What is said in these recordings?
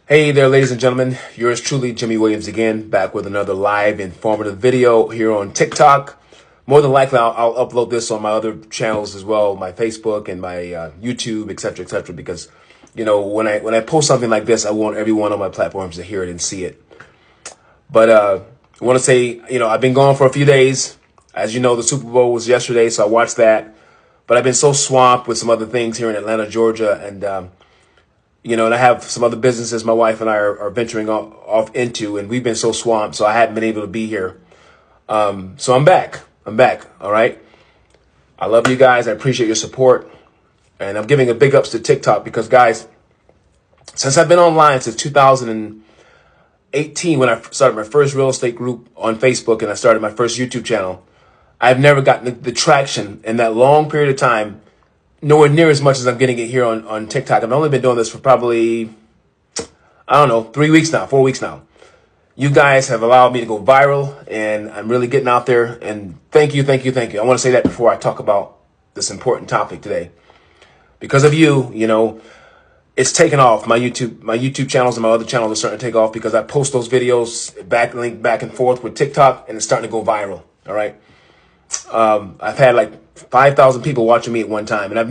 Hey there, ladies and gentlemen. Yours truly, Jimmie Williams again, back with another live informative video here on TikTok. More than likely, I'll upload this on my other channels as well, my Facebook and my YouTube, etc., because, you know, when I post something like this, I want everyone on my platforms to hear it and see it. But I want to say, you know, I've been gone for a few days. As you know, the Super Bowl was yesterday, so I watched that. But I've been so swamped with some other things here in Atlanta, Georgia, and you know, and I have some other businesses my wife and I are venturing off into, and we've been so swamped, so I haven't been able to be here. So I'm back. All right. I love you guys. I appreciate your support. And I'm giving a big ups to TikTok because, guys, since I've been online since 2018, when I started my first real estate group on Facebook and I started my first YouTube channel, I've never gotten the traction in that long period of time, nowhere near as much as I'm getting it here on TikTok. I've only been doing this for probably, I don't know, 4 weeks now. You guys have allowed me to go viral, and I'm really getting out there. And thank you. I want to say that before I talk about this important topic today. Because of you, you know, it's taken off. My YouTube channels and my other channels are starting to take off because I post those videos, backlink back and forth with TikTok, and it's starting to go viral. All right. I've had like 5,000 people watching me at one time, and I've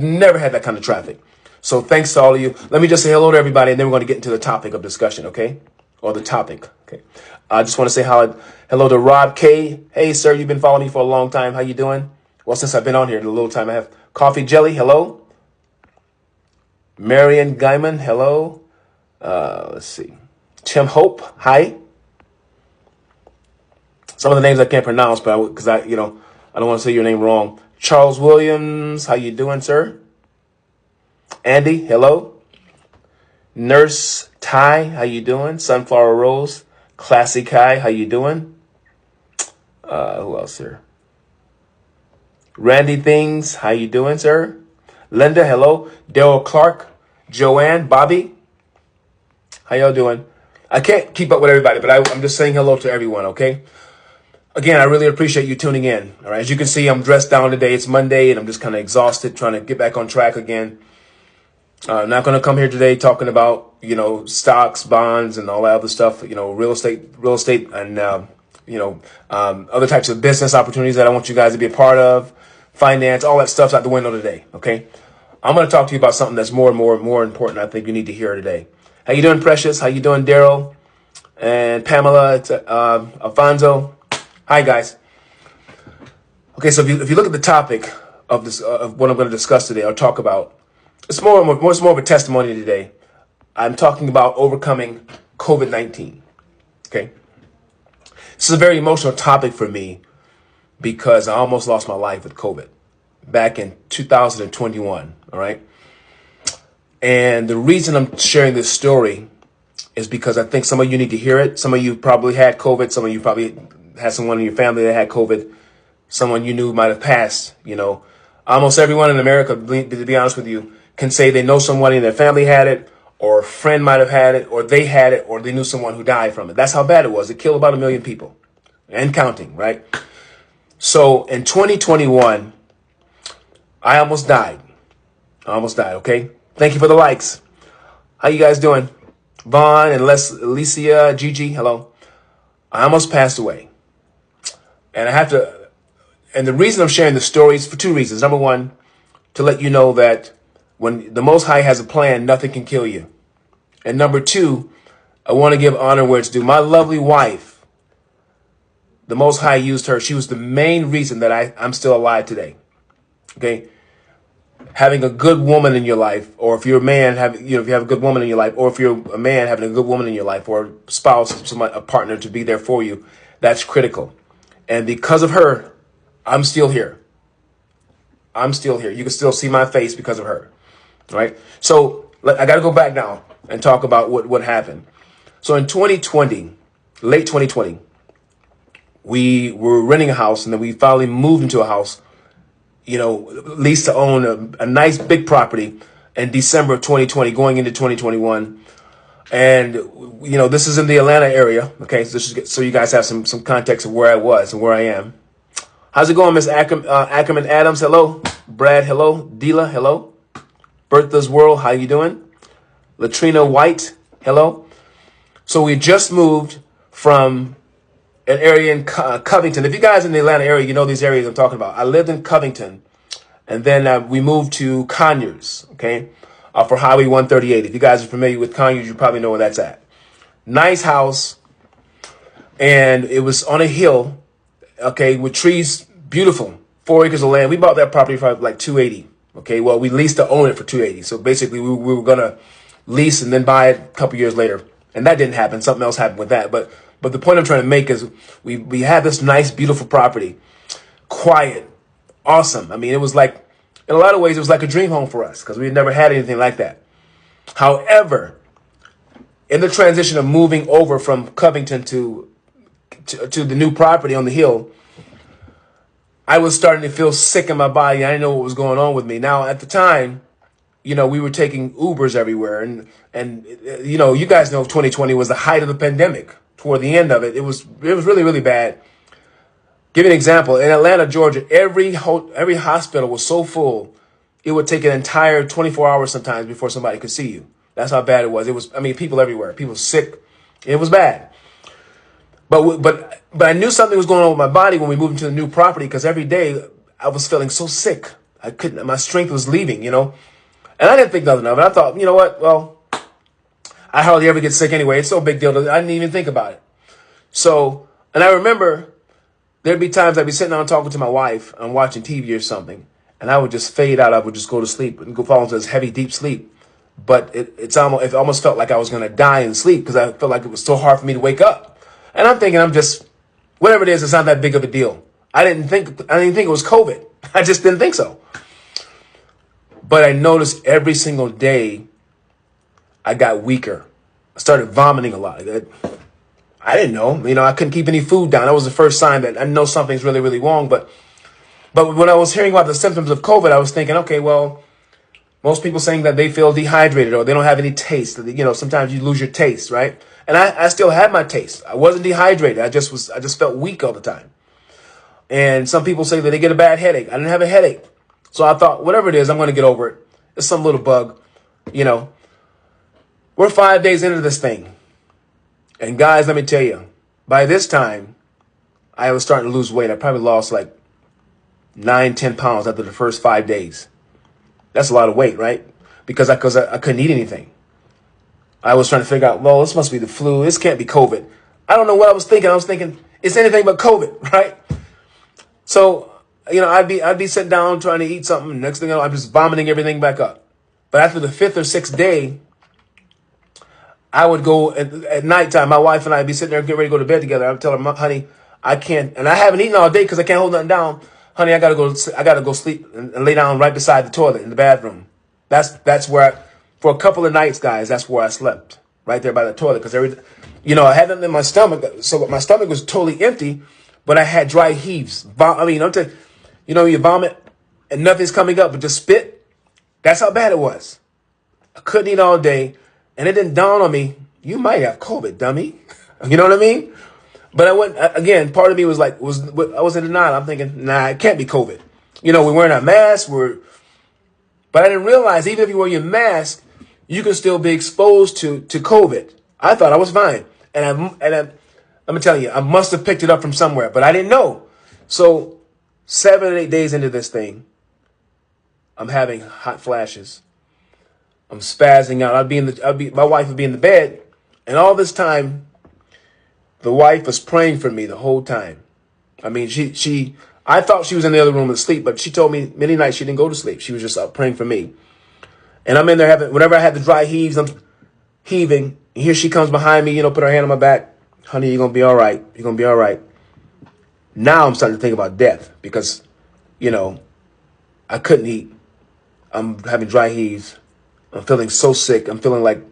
never had that kind of traffic. So thanks to all of you. Let me just say hello to everybody, and then we're going to get into the topic of discussion, okay? Or the topic, okay? I just want to say hello to Rob K. Hey, sir, you've been following me for a long time. How you doing? Well, since I've been on here a little time, I have Coffee Jelly. Hello. Marion Guyman. Hello. Let's see. Tim Hope. Hi. Some of the names I can't pronounce, but because I don't want to say your name wrong. Charles Williams, how you doing, sir? Andy, hello. Nurse Ty, how you doing? Sunflower Rose, Classy Kai, how you doing? Who else here? Randy Things, how you doing, sir? Linda, hello. Daryl Clark, Joanne, Bobby, how y'all doing? I can't keep up with everybody, but I'm just saying hello to everyone, okay? Again, I really appreciate you tuning in. All right. As you can see, I'm dressed down today. It's Monday, and I'm just kind of exhausted, trying to get back on track again. I'm not going to come here today talking about, you know, stocks, bonds, and all that other stuff, you know, real estate, and, other types of business opportunities that I want you guys to be a part of, finance, all that stuff's out the window today. Okay. I'm going to talk to you about something that's more important. I think you need to hear today. How you doing, Precious? How you doing, Daryl? And Pamela, Alfonso. Hi, guys. Okay, so if you look at the topic of this of what I'm going to discuss today, or talk about, it's more of a testimony today. I'm talking about overcoming COVID-19. Okay, this is a very emotional topic for me because I almost lost my life with COVID back in 2021. All right, and the reason I'm sharing this story is because I think some of you need to hear it. Some of you probably had COVID. Some of you probably had someone in your family that had COVID, someone you knew might have passed. You know, almost everyone in America, to be honest with you, can say they know someone in their family had it, or a friend might have had it, or they had it, or they knew someone who died from it. That's how bad it was. It killed about 1 million people and counting, right? So in 2021, I almost died. Okay. Thank you for the likes. How you guys doing? Vaughn and Alicia, Gigi, hello. I almost passed away. And the reason I'm sharing the story is for two reasons. Number one, to let you know that when the Most High has a plan, nothing can kill you. And number two, I want to give honor where it's due. My lovely wife, the Most High used her. She was the main reason that I'm still alive today. Okay. Having a good woman in your life, or if you're a man, if you have a good woman in your life, or if you're a man, having a good woman in your life, or a spouse, a partner to be there for you, that's critical. And because of her, I'm still here. You can still see my face because of her. All right. So I got to go back now and talk about what happened. So in 2020, late 2020, we were renting a house, and then we finally moved into a house, you know, leased to own a nice big property in December of 2020, going into 2021. And, you know, this is in the Atlanta area. Okay, so you guys have some context of where I was and where I am. How's it going, Miss Ackerman Adams? Hello. Brad, hello. Dila, hello. Bertha's World, how you doing? Latrina White, Hello? So we just moved from an area in Covington. If you guys in the Atlanta area, you know these areas I'm talking about. I lived in Covington, and then we moved to Conyers, okay, for Highway 138. If you guys are familiar with Conyers, you probably know where that's at. Nice house, and it was on a hill, okay, with trees, beautiful, 4 acres of land. We bought that property for like $280. Okay, well, we leased to own it for $280. So basically, we were gonna lease and then buy it a couple years later, and that didn't happen. Something else happened with that. But the point I'm trying to make is we had this nice, beautiful property, quiet, awesome. I mean, it was like, in a lot of ways, it was like a dream home for us because we had never had anything like that. However, in the transition of moving over from Covington to the new property on the hill, I was starting to feel sick in my body. I didn't know what was going on with me. Now, at the time, you know, we were taking Ubers everywhere. And you know, you guys know 2020 was the height of the pandemic. Toward the end of it, it was really, really bad. Give you an example. In Atlanta, Georgia, every hospital was so full, it would take an entire 24 hours sometimes before somebody could see you. That's how bad it was. It was, I mean, people everywhere. People sick. It was bad. But I knew something was going on with my body when we moved into the new property because every day I was feeling so sick. My strength was leaving, you know. And I didn't think nothing of it. I thought, you know what? Well, I hardly ever get sick anyway. It's no big deal. I didn't even think about it. So, and I remember there'd be times I'd be sitting down talking to my wife and watching TV or something, and I would just fade out. I would just go to sleep and fall into this heavy, deep sleep. But it almost felt like I was going to die in sleep because I felt like it was so hard for me to wake up. And I'm thinking, whatever it is, it's not that big of a deal. I didn't think it was COVID. I just didn't think so. But I noticed every single day I got weaker. I started vomiting a lot. I didn't know. You know, I couldn't keep any food down. That was the first sign that I know something's really, really wrong. But when I was hearing about the symptoms of COVID, I was thinking, okay, well, most people saying that they feel dehydrated or they don't have any taste. You know, sometimes you lose your taste, right? And I still had my taste. I wasn't dehydrated. I just felt weak all the time. And some people say that they get a bad headache. I didn't have a headache. So I thought, whatever it is, I'm going to get over it. It's some little bug, you know. We're 5 days into this thing. And guys, let me tell you, by this time, I was starting to lose weight. I probably lost like 9-10 pounds after the first 5 days. That's a lot of weight, right? Because I couldn't eat anything. I was trying to figure out, well, this must be the flu. This can't be COVID. I don't know what I was thinking. I was thinking it's anything but COVID, right? So, you know, I'd be sitting down trying to eat something. Next thing you know, I'm just vomiting everything back up. But after the 5th or 6th day, I would go at nighttime. My wife and I would be sitting there getting ready to go to bed together. I would tell her, honey, I can't, and I haven't eaten all day because I can't hold nothing down. Honey, I gotta go sleep and lay down right beside the toilet in the bathroom. That's where for a couple of nights, guys, that's where I slept, right there by the toilet. Because I had nothing in my stomach, so my stomach was totally empty, but I had dry heaves. I'm telling you, you vomit and nothing's coming up, but just spit. That's how bad it was. I couldn't eat all day, and it didn't dawn on me, you might have COVID, dummy. You know what I mean? But I went, again, part of me was like, I was in denial. I'm thinking, nah, it can't be COVID. You know, we're wearing our masks, but I didn't realize even if you wear your mask, you can still be exposed to COVID. I thought I was fine. And I'm going to tell you, I must have picked it up from somewhere, but I didn't know. So 7 or 8 days into this thing, I'm having hot flashes. I'm spazzing out. My wife would be in the bed, and all this time, the wife was praying for me the whole time. I mean, I thought she was in the other room asleep, but she told me many nights she didn't go to sleep. She was just up praying for me. And I'm in there whenever I had the dry heaves, I'm heaving. And here she comes behind me, put her hand on my back. Honey, you're going to be all right. You're going to be all right. Now I'm starting to think about death because, I couldn't eat. I'm having dry heaves. I'm feeling so sick. I'm feeling like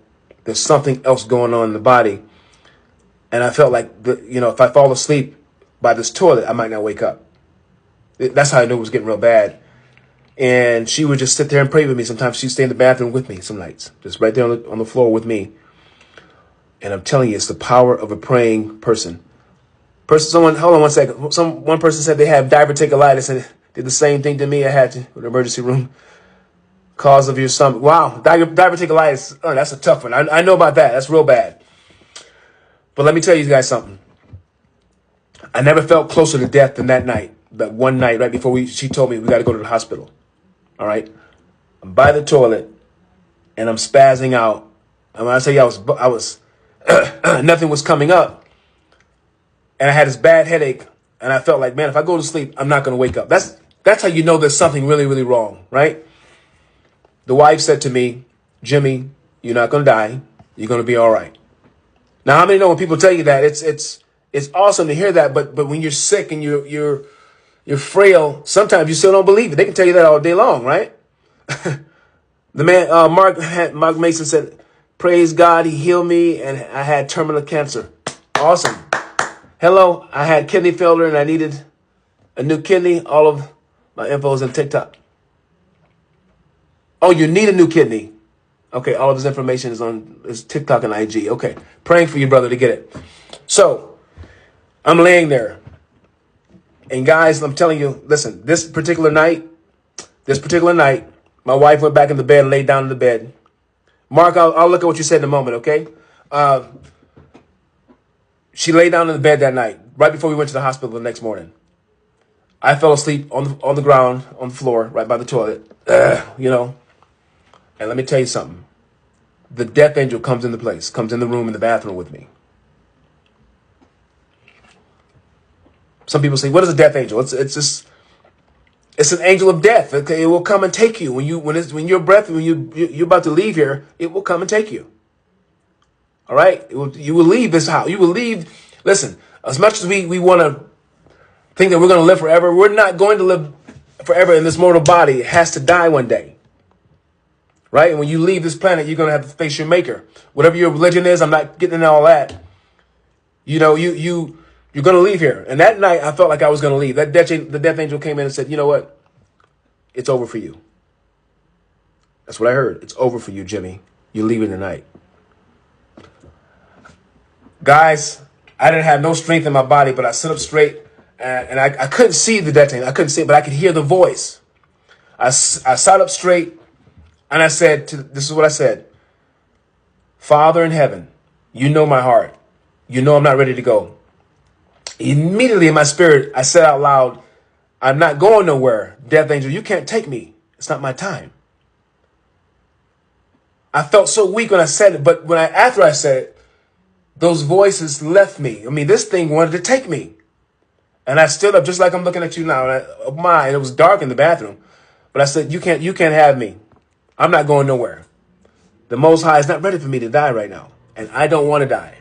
there's something else going on in the body. And I felt like, if I fall asleep by this toilet, I might not wake up. That's how I knew it was getting real bad. And she would just sit there and pray with me. Sometimes she'd stay in the bathroom with me some nights, just right there on the floor with me. And I'm telling you, it's the power of a praying person. Hold on one second. One person said they have diverticulitis and did the same thing to me. I had to go to the emergency room. Cause of your stomach. Wow. Diverticulitis. Oh, that's a tough one. I know about that. That's real bad. But let me tell you guys something. I never felt closer to death than that night. That one night right before she told me we got to go to the hospital. All right. I'm by the toilet and I'm spazzing out. And when I tell you I was nothing was coming up. And I had this bad headache. And I felt like, man, if I go to sleep, I'm not going to wake up. That's how you know there's something really, really wrong, right? The wife said to me, Jimmy, you're not going to die. You're going to be all right. Now, how many know when people tell you that, it's awesome to hear that, but when you're sick and you're frail, sometimes you still don't believe it. They can tell you that all day long, right? The man, Mark Mason said, praise God, he healed me and I had terminal cancer. Awesome. Hello, I had kidney failure and I needed a new kidney. All of my info is in TikTok. Oh, you need a new kidney. Okay, all of his information is TikTok and IG. Okay, praying for you, brother, to get it. So, I'm laying there. And guys, I'm telling you, listen, this particular night, my wife went back in the bed and laid down in the bed. Mark, I'll look at what you said in a moment, okay? She lay down in the bed that night, right before we went to the hospital the next morning. I fell asleep on the ground, on the floor, right by the toilet, And let me tell you something. The death angel comes in the room in the bathroom with me. Some people say, what is a death angel? It's an angel of death. Okay, it will come and take you. When you're about to leave here, it will come and take you. All right? You will leave this house. You will leave. Listen, as much as we want to think that we're going to live forever, we're not going to live forever in this mortal body. It has to die one day. Right? And when you leave this planet, you're going to have to face your maker. Whatever your religion is, I'm not getting into all that. You're going to leave here. And that night, I felt like I was going to leave. The death angel came in and said, you know what? It's over for you. That's what I heard. It's over for you, Jimmy. You're leaving tonight. Guys, I didn't have no strength in my body, but I stood up straight and I couldn't see the death angel. I couldn't see it, but I could hear the voice. I sat up straight and I said, this is what I said. Father in heaven, you know my heart. You know I'm not ready to go. Immediately in my spirit, I said out loud, I'm not going nowhere. Death angel, you can't take me. It's not my time. I felt so weak when I said it, but after I said it, those voices left me. I mean, this thing wanted to take me. And I stood up just like I'm looking at you now. And it was dark in the bathroom. But I said, you can't have me. I'm not going nowhere. The Most High is not ready for me to die right now. And I don't want to die.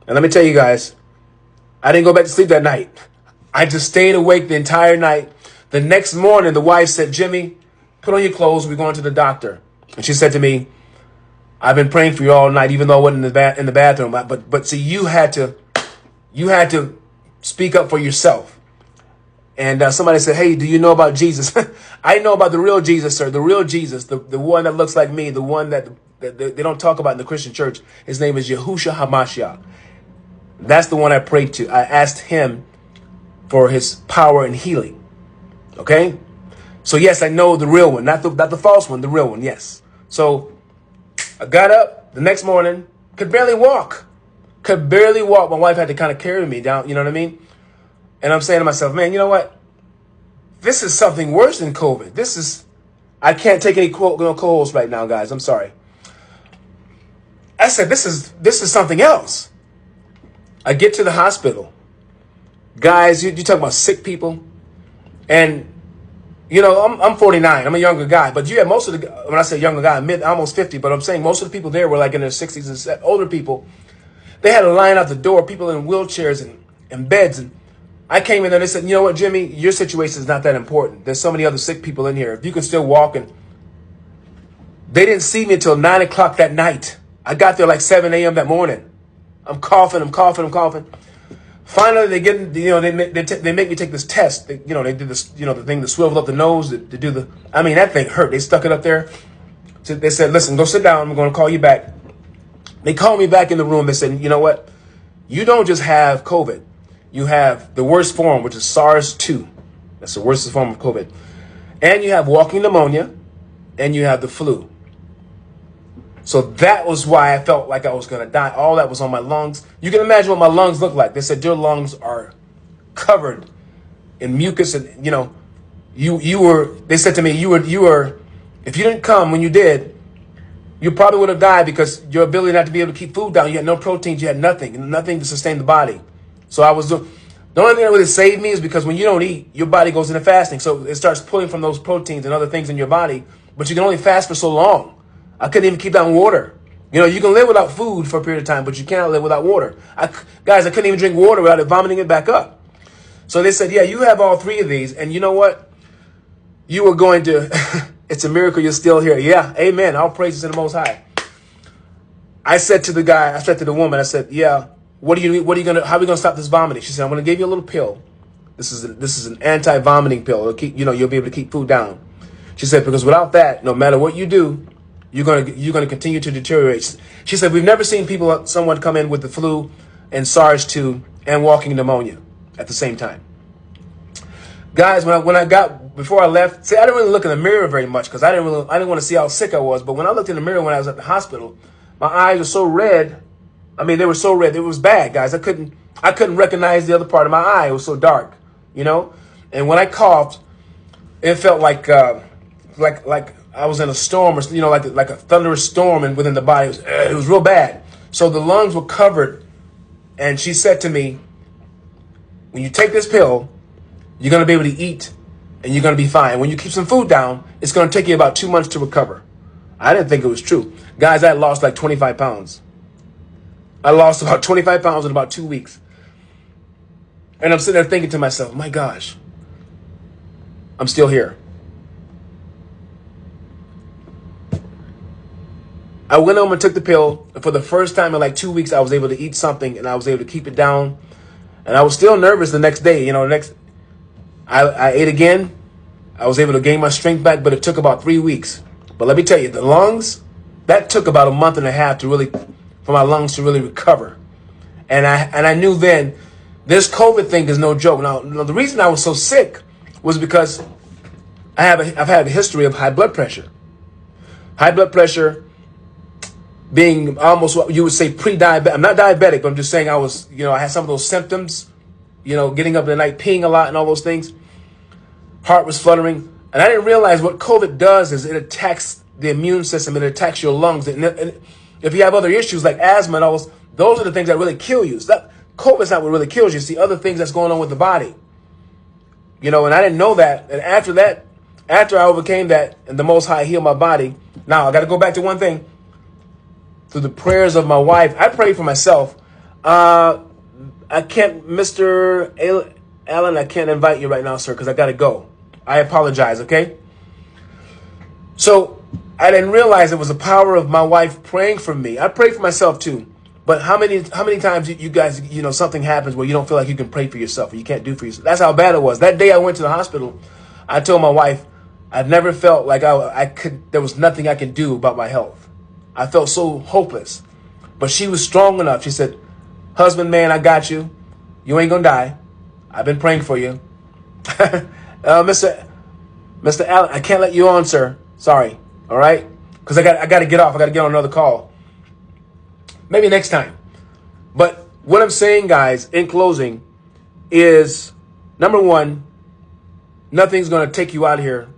And let me tell you guys, I didn't go back to sleep that night. I just stayed awake the entire night. The next morning, the wife said, Jimmy, put on your clothes. We're going to the doctor. And she said to me, I've been praying for you all night, even though I wasn't in the bathroom. But see, you had to speak up for yourself. And somebody said, hey, do you know about Jesus? I know about the real Jesus, sir. The real Jesus, the one that looks like me, the one that they don't talk about in the Christian church. His name is Yahushua HaMashiach. That's the one I prayed to. I asked him for his power and healing. Okay? So yes, I know the real one, not the false one, the real one, yes. So I got up the next morning, could barely walk. My wife had to kind of carry me down, you know what I mean? And I'm saying to myself, man, you know what? This is something worse than COVID. I can't take any co-hosts right now, guys. I'm sorry. I said, this is something else. I get to the hospital. Guys, you talk about sick people. And, I'm 49. I'm a younger guy. But you have most of when I say younger guy, I'm almost 50. But I'm saying most of the people there were like in their 60s and older people. They had a line out the door, people in wheelchairs and beds. And I came in there and they said, you know what, Jimmy, your situation is not that important. There's so many other sick people in here. If you can still walk. And they didn't see me until 9 o'clock that night. I got there like 7 a.m. that morning. I'm coughing. Finally, they make me take this test. They did this, the thing to swivel up the nose to do that thing hurt. They stuck it up there. So they said, listen, go sit down. I'm going to call you back. They called me back in the room. They said, you know what? You don't just have COVID. You have the worst form, which is SARS-2. That's the worst form of COVID. And you have walking pneumonia. and you have the flu. So that was why I felt like I was going to die. All that was on my lungs. You can imagine what my lungs look like. They said your lungs are covered in mucus, and they said to me, you were, if you didn't come when you did, you probably would have died because your ability not to be able to keep food down. You had no proteins, you had nothing to sustain the body. So the only thing that really saved me is because when you don't eat, your body goes into fasting. So it starts pulling from those proteins and other things in your body, but you can only fast for so long. I couldn't even keep down water. You can live without food for a period of time, but you cannot live without water. I couldn't even drink water without it vomiting it back up. So they said, yeah, you have all three of these. And you know what? You were going to, it's a miracle you're still here. Yeah, amen. All praises to the Most High. I said to the woman, I said, yeah, how are we going to stop this vomiting? She said, I'm going to give you a little pill. This is an anti-vomiting pill. It'll keep, you'll be able to keep food down. She said, because without that, no matter what you do, you're going to continue to deteriorate. She said, we've never seen someone come in with the flu and SARS-2 and walking pneumonia at the same time. Guys, before I left, see, I didn't really look in the mirror very much because I didn't want to see how sick I was. But when I looked in the mirror when I was at the hospital, my eyes were so red. I mean, they were so red. It was bad, guys. I couldn't recognize the other part of my eye. It was so dark, And when I coughed, it felt like I was in a storm, or like a thunderous storm, and within the body, it was real bad. So the lungs were covered, and she said to me, when you take this pill, you're going to be able to eat, and you're going to be fine. When you keep some food down, it's going to take you about 2 months to recover. I didn't think it was true. Guys, I lost like 25 pounds. I lost about 25 pounds in about 2 weeks. And I'm sitting there thinking to myself, my gosh, I'm still here. I went home and took the pill. And for the first time in like 2 weeks, I was able to eat something, and I was able to keep it down. And I was still nervous the next day. I ate again. I was able to gain my strength back, but it took about 3 weeks. But let me tell you, the lungs, that took about a month and a half for my lungs to really recover. And I knew then this COVID thing is no joke. Now the reason I was so sick was because I've had a history of high blood pressure. High blood pressure being almost what you would say pre-diabetic. I'm not diabetic, but I'm just saying I had some of those symptoms, getting up in the night, peeing a lot and all those things. Heart was fluttering. And I didn't realize what COVID does is it attacks the immune system. It attacks your lungs. And if you have other issues like asthma and all those are the things that really kill you. So COVID's not what really kills you. It's the other things that's going on with the body. And I didn't know that. And after I overcame that and the Most High healed my body, now I got to go back to one thing. Through the prayers of my wife, I prayed for myself. I can't, Mr. Allen, I can't invite you right now, sir, because I got to go. I apologize, okay? So I didn't realize it was the power of my wife praying for me. I prayed for myself too. But how many times you guys, something happens where you don't feel like you can pray for yourself or you can't do for yourself? That's how bad it was. That day I went to the hospital, I told my wife, I've never felt like there was nothing I could do about my health. I felt so hopeless. But she was strong enough. She said, husband, man, I got you. You ain't gonna die. I've been praying for you. Mr. Allen, I can't let you on, sir. Sorry. All right? Because I got to get off. I got to get on another call. Maybe next time. But what I'm saying, guys, in closing, is number one, nothing's going to take you out of here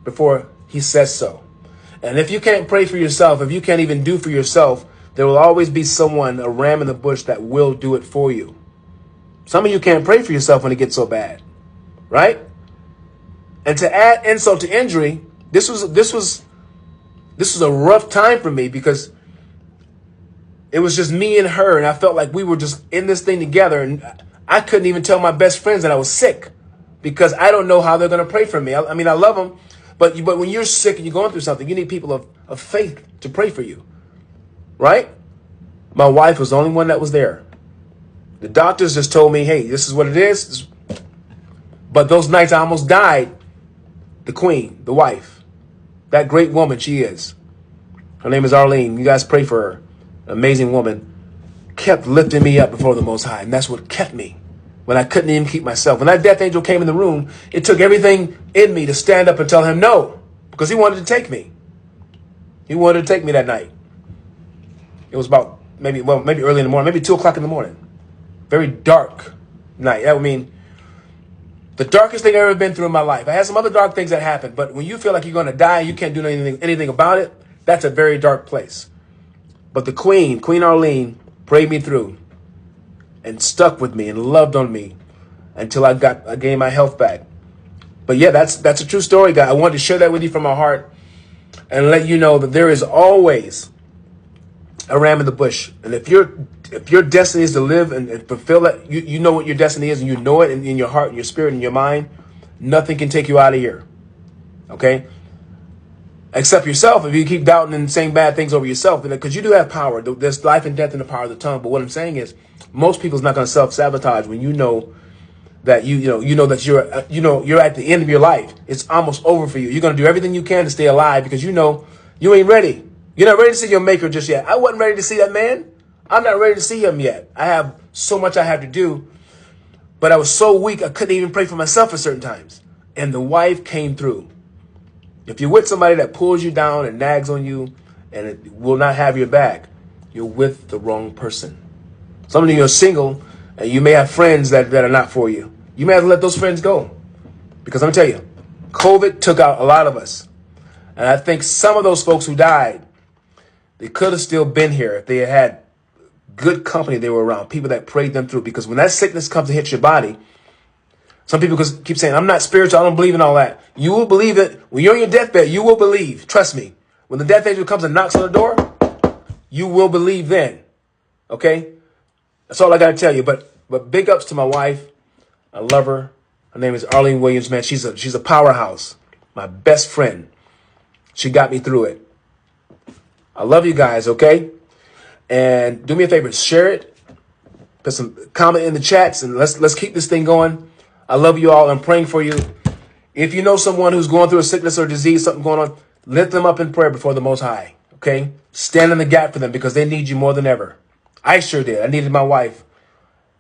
before he says so. And if you can't pray for yourself, if you can't even do for yourself, there will always be someone, a ram in the bush, that will do it for you. Some of you can't pray for yourself when it gets so bad, right? And to add insult to injury, this was a rough time for me because it was just me and her, and I felt like we were just in this thing together, and I couldn't even tell my best friends that I was sick because I don't know how they're going to pray for me. I mean, I love them, but when you're sick and you're going through something, you need people of faith to pray for you, right? My wife was the only one that was there. The doctors just told me, hey, this is what it is. But those nights I almost died. The queen, the wife, that great woman she is. Her name is Arlene. You guys pray for her. An amazing woman. Kept lifting me up before the Most High. And that's what kept me when I couldn't even keep myself. When that death angel came in the room, it took everything in me to stand up and tell him no. Because he wanted to take me. He wanted to take me that night. It was about maybe early in the morning, maybe 2 o'clock in the morning. Very dark night. I mean, the darkest thing I've ever been through in my life. I had some other dark things that happened, but when you feel like you're going to die, you can't do anything about it, that's a very dark place. But the Queen Arlene, prayed me through and stuck with me and loved on me until I gained my health back. But yeah, that's a true story, guy. I wanted to share that with you from my heart and let you know that there is always a ram in the bush. And if your destiny is to live and fulfill that, you know what your destiny is, and you know it in your heart and your spirit and your mind, nothing can take you out of here. Okay? Except yourself, if you keep doubting and saying bad things over yourself, because you do have power. There's life and death in the power of the tongue. But what I'm saying is, most people's not going to self-sabotage when you know that you're at the end of your life. It's almost over for you. You're going to do everything you can to stay alive because you know you ain't ready. You're not ready to see your maker just yet. I wasn't ready to see that man. I'm not ready to see him yet. I have so much I have to do, but I was so weak I couldn't even pray for myself at certain times. And the wife came through. If you're with somebody that pulls you down and nags on you and it will not have your back, you're with the wrong person. Some of you are single and you may have friends that are not for you. You may have to let those friends go. Because I'm going to tell you, COVID took out a lot of us. And I think some of those folks who died, they could have still been here if they had good company they were around, people that prayed them through. Because when that sickness comes to hit your body, some people keep saying, I'm not spiritual, I don't believe in all that. You will believe it. When you're on your deathbed, you will believe. Trust me. When the death angel comes and knocks on the door, you will believe then. Okay? That's all I got to tell you. But big ups to my wife. I love her. Her name is Arlene Williams, man. She's a powerhouse. My best friend. She got me through it. I love you guys, okay? And do me a favor, share it. Put some comment in the chats and let's keep this thing going. I love you all. I'm praying for you. If you know someone who's going through a sickness or disease, something going on, lift them up in prayer before the Most High, okay? Stand in the gap for them because they need you more than ever. I sure did. I needed my wife,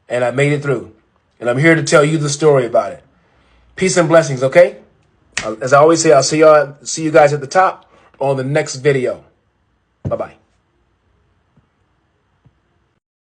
and I made it through. And I'm here to tell you the story about it. Peace and blessings, okay? As I always say, I'll see you guys at the top on the next video. Bye-bye.